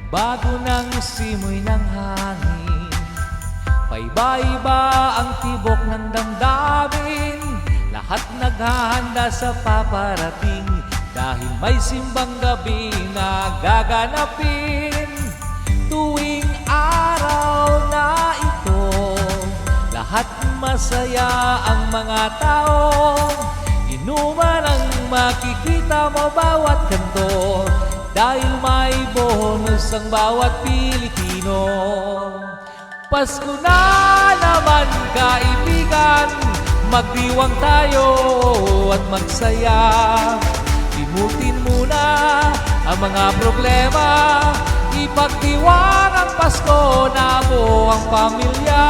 Bago ng simoy ng hangin, paiba-iba ang tibok ng damdamin. Lahat naghahanda sa paparating, dahil may simbang gabi na gaganapin. Tuwing araw na ito, lahat masaya ang mga tao. Inuman ang makikita mo bawat kanto, dahil may bonus ang bawat Pilipino. Pasko na naman kaibigan, magdiwang tayo at magsaya. Limutin muna ang mga problema, ipagdiwang ang Pasko na buo ang pamilya.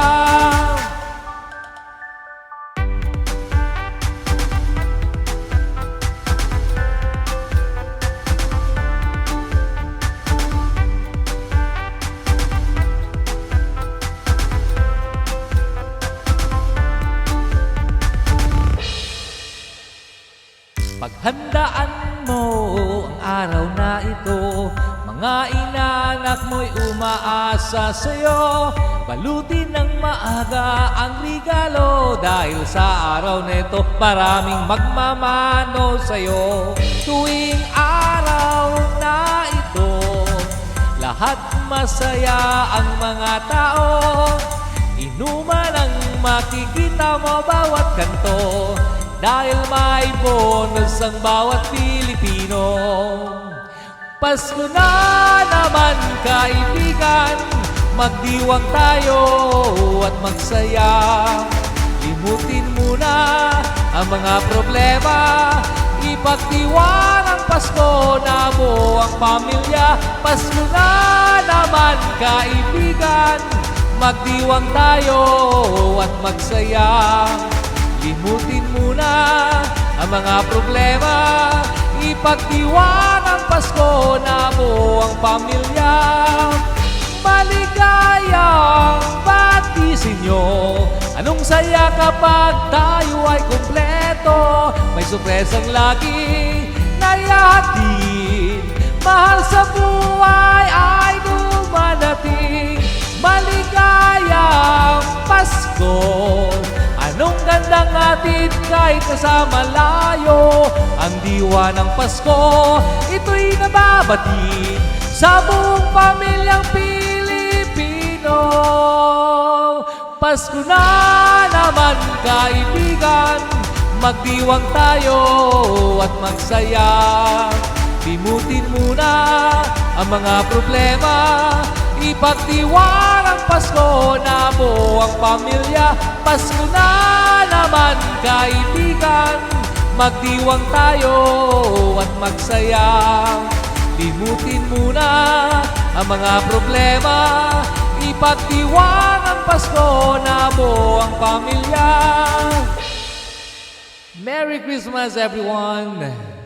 Paghandaan mo ang araw na ito, mga inaanak mo'y umaasa sa'yo. Balutin ng maaga ang regalo, dahil sa araw nito maraming magmamano sa'yo. Tuwing araw na ito, lahat masaya ang mga tao. Inuman ang makikita mo bawat kanto, dahil may bonus ang bawat Pilipino. Pasko na naman kaibigan, magdiwang tayo at magsaya. Limutin muna ang mga problema, ipagdiwang ang Pasko na buo ang pamilya. Pasko na naman kaibigan, magdiwang tayo at magsaya. Limutin muna ang mga problema, ipagdiwang ang Pasko na buo ang pamilya. Maligayang batisinyo, anong saya kapag tayo ay kumpleto. May sorpresang lagi na ihahatid, mahal sa buhay ay dumadating. Maligayang Pasko, anong gandang hatid kahit nasa malayo. Ang diwa ng Pasko, ito'y nababati sa buong pamilyang Pilipino. Pasko na naman kaibigan, magdiwang tayo at magsaya. Limutin muna ang mga problema, ipagdiwang ang Pasko na buo ang pamilya. Pasko na naman kaibigan, magdiwang tayo at magsaya. Limutin muna ang mga problema, ipagdiwang ang Pasko na buo ang pamilya. Merry Christmas everyone!